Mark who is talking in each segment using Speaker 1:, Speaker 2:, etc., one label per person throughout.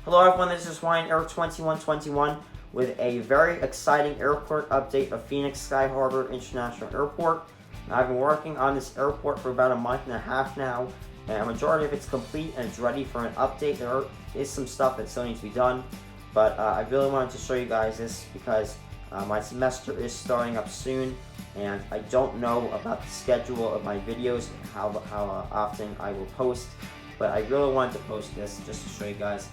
Speaker 1: Hello everyone, this is Ryan Air 2121 with a very exciting airport update of Phoenix Sky Harbor International Airport. I've been working on this airport for about a month and a half now, and a majority of it's complete and it's ready for an update. There is some stuff that still needs to be done, but I really wanted to show you guys this because my semester is starting up soon, and I don't know about the schedule of my videos and how often I will post, but I really wanted to post this just to show you guys,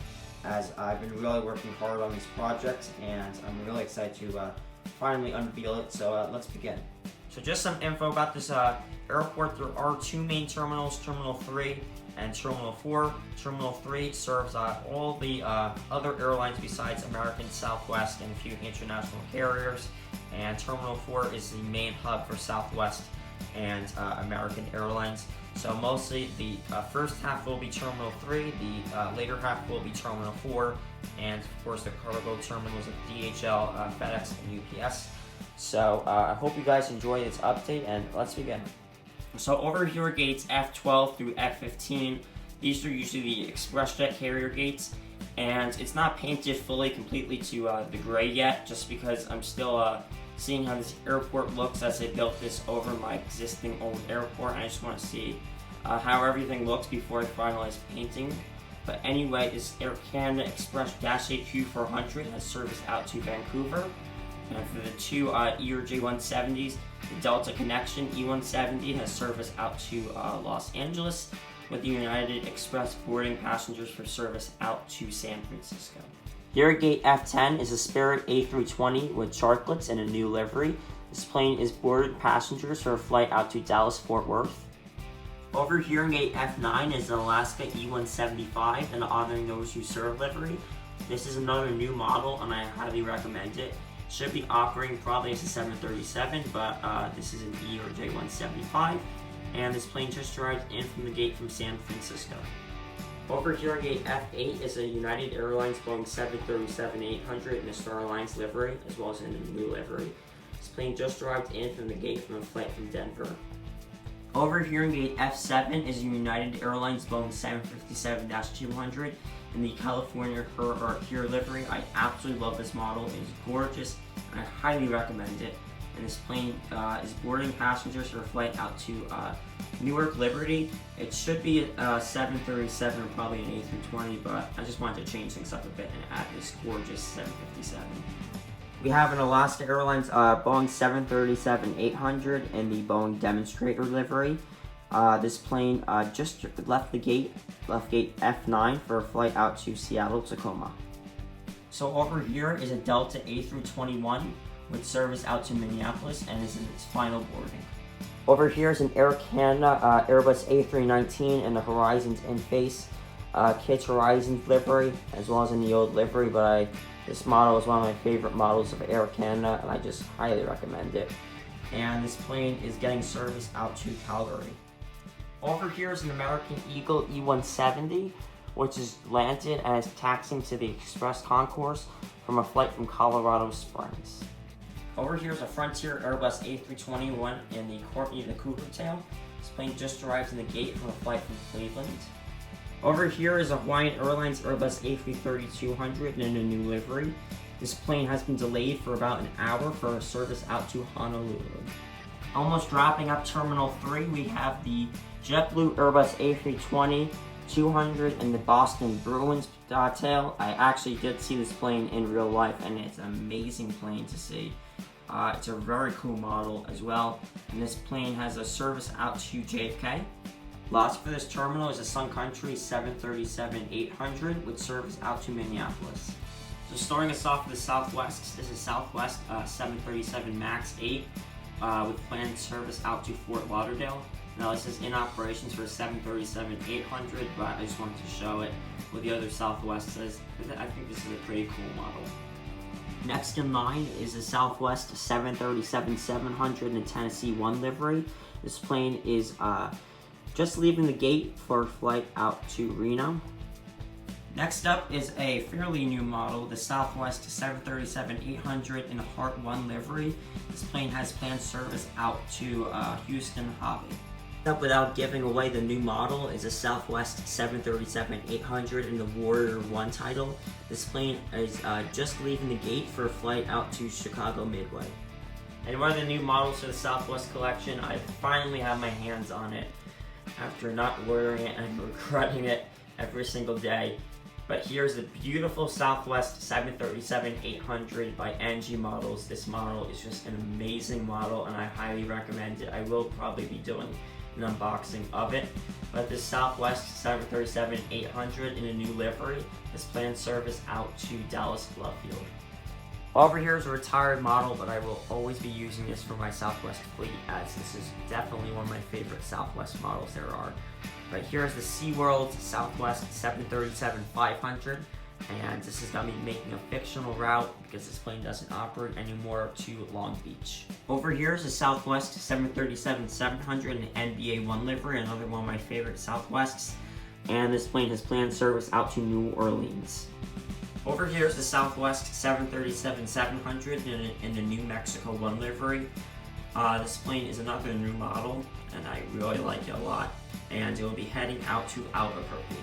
Speaker 1: as I've been really working hard on these projects and I'm really excited to finally unveil it. So let's begin. So just some info about this airport. There are two main terminals, Terminal 3 and Terminal 4. Terminal 3 serves all the other airlines besides American, Southwest, and a few international carriers. And Terminal 4 is the main hub for Southwest and American Airlines. So mostly the first half will be Terminal 3, the later half will be Terminal 4, and of course the cargo terminals of DHL, FedEx, and UPS. So I hope you guys enjoy this update, and let's begin. So over here are gates F12 through F15. These are usually the ExpressJet carrier gates, and it's not painted fully completely to the gray yet, just because I'm still seeing how this airport looks as they built this over my existing old airport. I just want to see how everything looks before I finalize painting. But anyway, this Air Canada Express -HQ 400 has service out to Vancouver. And for the two ERJ170s, the Delta Connection E170 has service out to Los Angeles, with the United Express boarding passengers for service out to San Francisco. Here at gate F10 is a Spirit A320 with chartlets and a new livery. This plane is boarded passengers for a flight out to Dallas-Fort Worth. Over here in gate F9 is an Alaska E175 and Honoring Those Who Serve livery. This is another new model and I highly recommend it. Should be operating probably as a 737, but this is an ERJ175, and this plane just arrived in from the gate from San Francisco. Over here on gate F8 is a United Airlines Boeing 737-800 in a Star Alliance livery, as well as in a new livery. This plane just arrived in from the gate from a flight from Denver. Over here in gate F7 is a United Airlines Boeing 757-200 in the California Her livery. I absolutely love this model. It is gorgeous, and I highly recommend it. And this plane is boarding passengers for a flight out to Newark Liberty. It should be a 737 or probably an A320, but I just wanted to change things up a bit and add this gorgeous 757. We have an Alaska Airlines Boeing 737-800 in the Boeing Demonstrator livery. This plane just left gate F9 for a flight out to Seattle, Tacoma. So over here is a Delta A321 with service out to Minneapolis and is in its final boarding. Over here is an Air Canada Airbus A319 in the Horizons in-face Kids Horizons livery, as well as in the old livery, but this model is one of my favorite models of Air Canada, and I just highly recommend it. And this plane is getting service out to Calgary. Over here is an American Eagle E170, which is landed and is taxiing to the Express Concourse from a flight from Colorado Springs. Over here is a Frontier Airbus A321 in the Courtney the Cougar tail. This plane just arrived in the gate from a flight from Cleveland. Over here is a Hawaiian Airlines Airbus A330-200 in a new livery. This plane has been delayed for about an hour for a service out to Honolulu. Almost wrapping up Terminal 3, we have the JetBlue Airbus A320-200 in the Boston Bruins tail. I actually did see this plane in real life, and it's an amazing plane to see. It's a very cool model as well, and this plane has a service out to JFK. Last for this terminal is a Sun Country 737-800 with service out to Minneapolis. So starting us off with the Southwest, this is Southwest 737 MAX 8 with planned service out to Fort Lauderdale. Now this is in operations for 737-800, but I just wanted to show it with the other Southwest says. I think this is a pretty cool model. Next in line is the Southwest 737-700 in Tennessee 1 livery. This plane is just leaving the gate for a flight out to Reno. Next up is a fairly new model, the Southwest 737-800 in a Heart 1 livery. This plane has planned service out to Houston Hobby. Up without giving away the new model is a Southwest 737-800 in the Warrior 1 title. This plane is just leaving the gate for a flight out to Chicago Midway. And one of the new models for the Southwest collection, I finally have my hands on it after not ordering it and regretting it every single day. But here's the beautiful Southwest 737-800 by NG Models. This model is just an amazing model and I highly recommend it. I will probably be doing an unboxing of it. But this Southwest 737-800 in a new livery is planned service out to Dallas Love Field. Over here is a retired model, but I will always be using this for my Southwest fleet, as this is definitely one of my favorite Southwest models there are. But here's the SeaWorld Southwest 737-500, and this is going to be making a fictional route because this plane doesn't operate anymore to Long Beach. Over here is the Southwest 737-700 in the NBA 1 livery, another one of my favorite Southwests, and this plane has planned service out to New Orleans. Over here is the Southwest 737-700 in the New Mexico 1 livery. This plane is another new model, and I really like it a lot, and it will be heading out to Albuquerque.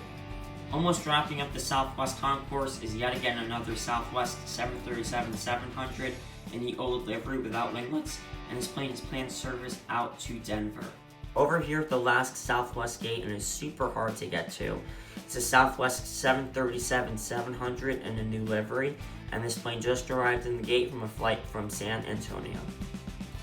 Speaker 1: Almost wrapping up the Southwest concourse is yet again another Southwest 737-700 in the old livery without winglets, and this plane is planned service out to Denver. Over here at the last Southwest gate, and it's super hard to get to, it's a Southwest 737-700 in a new livery, and this plane just arrived in the gate from a flight from San Antonio.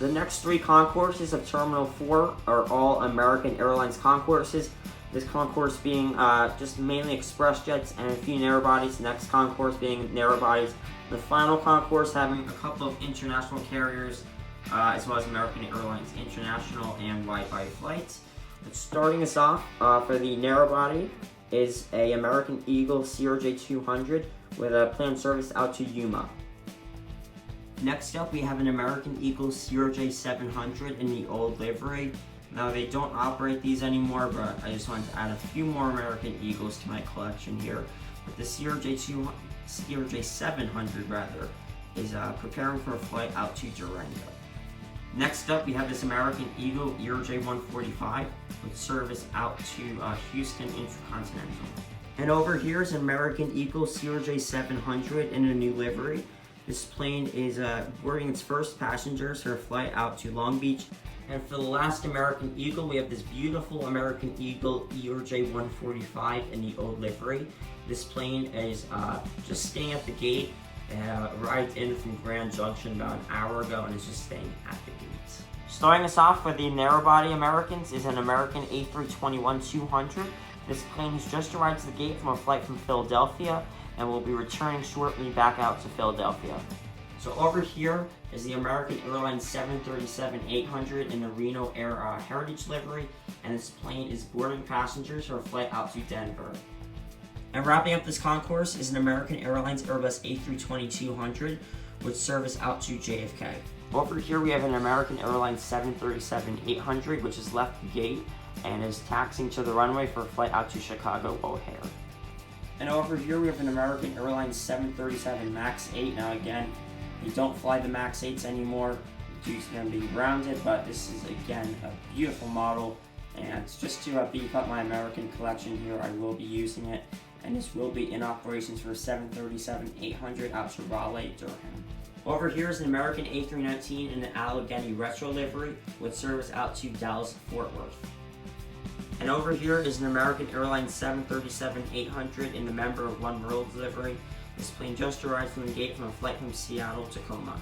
Speaker 1: The next three concourses of Terminal 4 are all American Airlines concourses. This concourse being just mainly express jets and a few narrow bodies, the next concourse being narrow bodies. The final concourse having a couple of international carriers, as well as American Airlines International and wide-body flights. But starting us off for the narrow body is a American Eagle CRJ-200 with a planned service out to Yuma. Next up, we have an American Eagle CRJ-700 in the old livery. Now, they don't operate these anymore, but I just wanted to add a few more American Eagles to my collection here. But the CRJ-700 is preparing for a flight out to Durango. Next up, we have this American Eagle ERJ-145 with service out to Houston Intercontinental. And over here is an American Eagle CRJ-700 in a new livery. This plane is boarding its first passengers for a flight out to Long Beach. And for the last American Eagle, we have this beautiful American Eagle ERJ-145 in the old livery. This plane is just staying at the gate. Arrived in from Grand Junction about an hour ago and is just staying at the gate. Starting us off for the narrow-body Americans is an American A321-200. This plane has just arrived to the gate from a flight from Philadelphia and will be returning shortly back out to Philadelphia. So over here is the American Airlines 737-800 in the Reno Air Heritage livery, and this plane is boarding passengers for a flight out to Denver. And wrapping up this concourse is an American Airlines Airbus A320-200 with service out to JFK. Over here we have an American Airlines 737-800 which has left the gate and is taxiing to the runway for a flight out to Chicago O'Hare. And over here we have an American Airlines 737 MAX 8. Now again, we don't fly the MAX 8s anymore due to them being grounded, but this is again a beautiful model, and just to beef up my American collection here, I will be using it. And this will be in operations for 737-800 out to Raleigh, Durham. Over here is an American A319 in the Allegheny Retro livery with service out to Dallas, Fort Worth. And over here is an American Airlines 737-800 in the Member of One World livery. This plane just arrived from the gate from a flight from Seattle, Tacoma.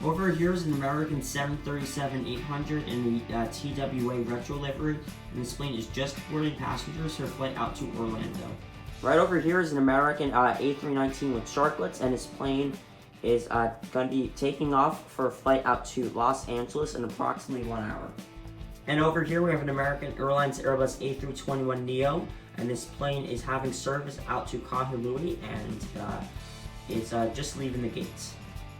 Speaker 1: Over here is an American 737-800 in the TWA Retro livery, and this plane is just boarding passengers for a flight out to Orlando. Right over here is an American A319 with sharklets, and this plane is going to be taking off for a flight out to Los Angeles in approximately 1 hour. And over here we have an American Airlines Airbus A321neo, and this plane is having service out to Kahului and is just leaving the gates.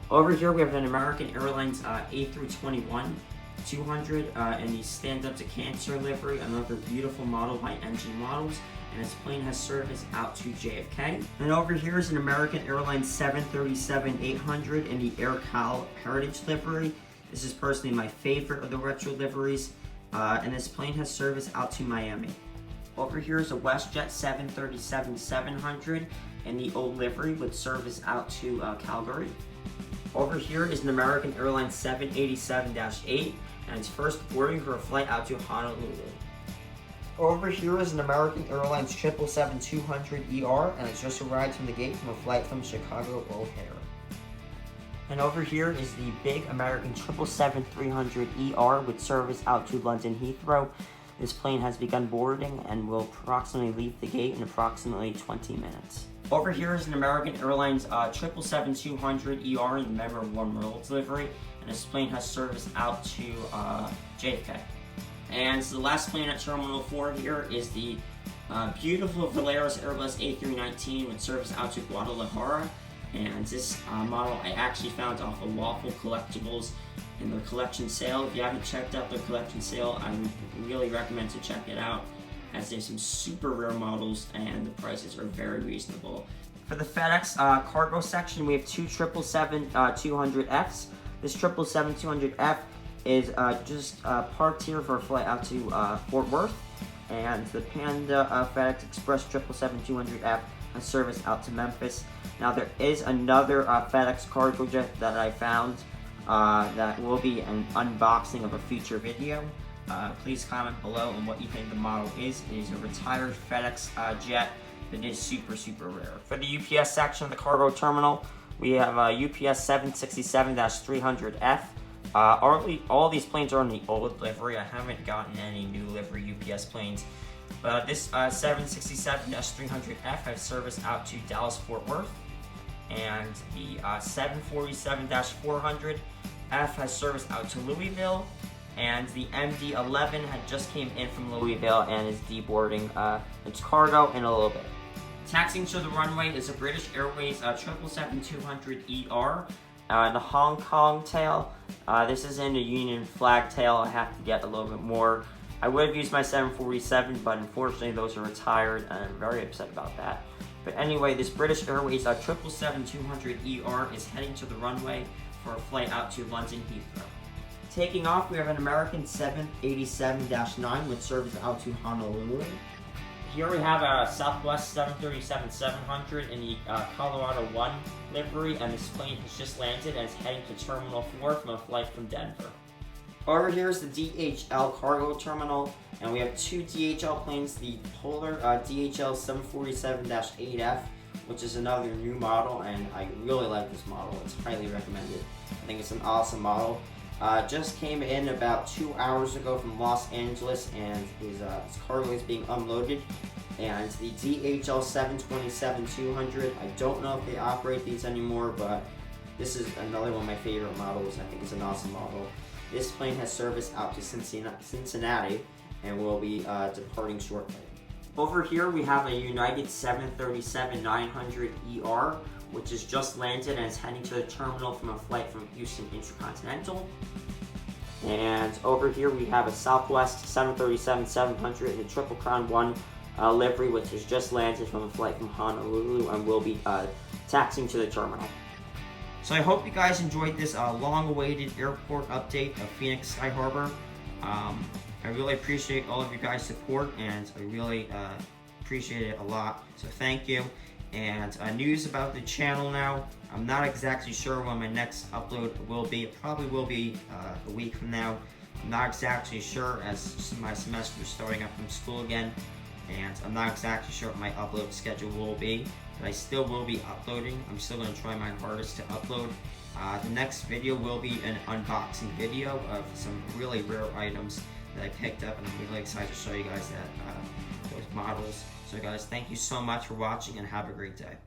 Speaker 1: Over here we have an American Airlines A321-200 in the Stand Up to Cancer livery, another beautiful model by NG Models, and this plane has service out to JFK. And over here is an American Airlines 737-800 in the Air Cal Heritage livery. This is personally my favorite of the retro liveries, and this plane has service out to Miami. Over here is a WestJet 737-700 in the old livery with service out to Calgary. Over here is an American Airlines 787-8 and its first boarding for a flight out to Honolulu. Over here is an American Airlines 777-200ER and it's just arrived from the gate from a flight from Chicago O'Hare. And over here is the big American 777-300ER with service out to London Heathrow. This plane has begun boarding and will approximately leave the gate in approximately 20 minutes. Over here is an American Airlines 777-200ER in the Member of Warm Worlds livery, and this plane has service out to JFK. And so the last plane at Terminal 4 here is the beautiful Volaris Airbus A319 with service out to Guadalajara. And this model I actually found off of Waffle Collectibles in their collection sale. If you haven't checked out their collection sale, I would really recommend to check it out, as there's some super rare models and the prices are very reasonable. For the FedEx cargo section, we have two 777-200Fs. This 777-200F is just parked here for a flight out to Fort Worth, and the Panda FedEx Express 777-200F has service out to Memphis. Now there is another FedEx cargo jet that I found that will be an unboxing of a future video. Please comment below on what you think the model is. It is a retired FedEx jet that is super rare. For the UPS section of the cargo terminal, we have UPS 767-300F. All these planes are in the old livery. I haven't gotten any new livery UPS planes. But this 767-300F has service out to Dallas-Fort Worth. And the 747-400F has service out to Louisville. And the MD-11 had just came in from Louisville and is deboarding its cargo in a little bit. Taxiing to the runway is a British Airways 777-200ER. The Hong Kong tail. This is in the Union flag tail. I have to get a little bit more. I would have used my 747, but unfortunately those are retired, and I'm very upset about that. But anyway, this British Airways 777-200ER is heading to the runway for a flight out to London Heathrow. Taking off, we have an American 787-9 with service out to Honolulu. Here we have a Southwest 737-700 in the Colorado 1 livery, and this plane has just landed and is heading to Terminal 4 from a flight from Denver. Over here is the DHL cargo terminal, and we have two DHL planes, the Polar DHL 747-8F, which is another new model, and I really like this model. It's highly recommended. I think it's an awesome model. Just came in about 2 hours ago from Los Angeles, and his cargo is being unloaded. And the DHL 727-200, I don't know if they operate these anymore, but this is another one of my favorite models. I think it's an awesome model. This plane has service out to Cincinnati and will be departing shortly. Over here we have a United 737-900ER, which is just landed and is heading to the terminal from a flight from Houston Intercontinental. And over here we have a Southwest 737-700 in the Triple Crown 1 livery, which has just landed from a flight from Honolulu and will be taxiing to the terminal. So I hope you guys enjoyed this long-awaited airport update of Phoenix Sky Harbor. I really appreciate all of you guys' support, and I really appreciate it a lot. So thank you. And news about the channel now. I'm not exactly sure when my next upload will be. It probably will be a week from now. I'm not exactly sure, as my semester is starting up from school again. And I'm not exactly sure what my upload schedule will be, but I still will be uploading. I'm still going to try my hardest to upload. The next video will be an unboxing video of some really rare items that I picked up, and I'm really excited to show you guys those models. So guys, thank you so much for watching, and have a great day.